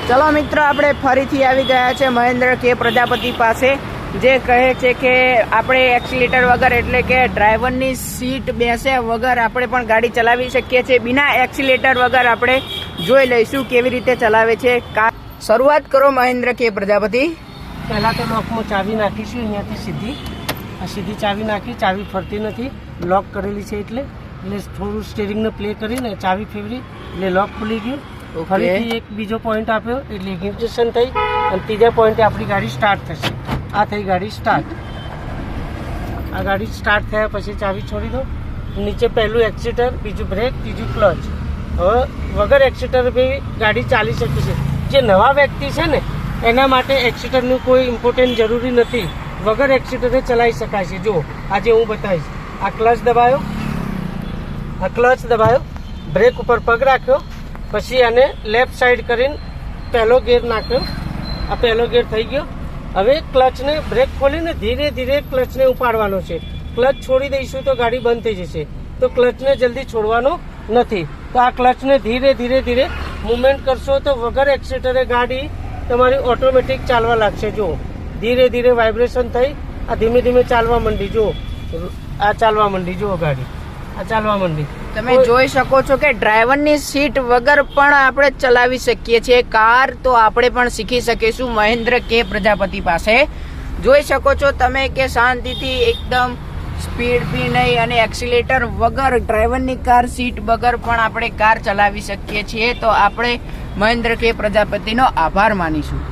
ચલો મિત્રો, આપણે ફરીથી આવી ગયા છે મહેન્દ્ર કે પ્રજાપતિ પાસે, જે કહે છે કે આપણે એક્સિલેટર વગર એટલે કે ડ્રાઈવરની સીટ બેસે વગર આપણે પણ ગાડી ચલાવી શકીએ છીએ. બિના એક્સિલેટર વગર આપણે જોઈ લઈશું કેવી રીતે ચલાવે છે. શરૂઆત કરો મહેન્દ્ર કે પ્રજાપતિ. પહેલાં તો લોકમાં ચાવી નાખીશું. અહીંયાથી સીધી ચાવી નાખી. ચાવી ફરતી નથી, લોક કરેલી છે એટલે થોડું સ્ટીરિંગને પ્લે કરીને ચાવી ફેરવી એટલે લોક ખુલી ગયું. ફરીથી એક બીજો પોઈન્ટ આપ્યો એટલે ઇગ્નિશન થઈ અને ત્રીજા પોઈન્ટે આપણી ગાડી સ્ટાર્ટ થશે. આ થઈ ગાડી સ્ટાર્ટ. આ ગાડી સ્ટાર્ટ થયા પછી ચાવી છોડી દો. નીચે પહેલું એક્સિલેટર, બીજું બ્રેક, ત્રીજું ક્લચ. હવે વગર એક્સિલેટર બી ગાડી ચાલી શકે છે. જે નવા વ્યક્તિ છે ને એના માટે એક્સિલેટરનું કોઈ ઇમ્પોર્ટન્ટ જરૂરી નથી. વગર એક્સિલેટરે ચલાવી શકાય છે. જો આજે હું બતાવીશ. આ ક્લચ દબાયો, આ ક્લચ દબાયો, બ્રેક ઉપર પગ રાખ્યો, પછી આને લેફ્ટ સાઈડ કરીને પહેલો ગેર નાખ્યો. આ પહેલો ગેર થઈ ગયો. હવે ક્લચને બ્રેક ખોલીને ધીરે ધીરે ક્લચને ઉપાડવાનો છે. ક્લચ છોડી દઈશું તો ગાડી બંધ થઈ જશે. તો ક્લચને જલ્દી છોડવાનો નથી. તો આ ક્લચને ધીરે ધીરે ધીરે મૂવમેન્ટ કરશો તો વગર એક્સિલેટરે ગાડી તમારી ઓટોમેટિક ચાલવા લાગશે. જો ધીરે ધીરે વાઇબ્રેશન થઈ આ ધીમે ધીમે ચાલવા માંડી. જો આ ચાલવા માંડી. જુઓ ગાડી આ ચાલવા માંડી. તમે જોઈ શકો છો કે ડ્રાઈવરની સીટ વગર પણ આપણે ચલાવી શકીએ છીએ કાર. તો આપણે પણ શીખી શકીશું મહેન્દ્ર કે પ્રજાપતિ પાસે. જોઈ શકો છો તમે કે શાંતિથી એકદમ સ્પીડ બી નહીં અને એક્સિલેટર વગર ડ્રાઈવરની કાર સીટ વગર પણ આપણે કાર ચલાવી શકીએ છીએ. તો આપણે મહેન્દ્ર કે પ્રજાપતિનો આભાર માનીશું.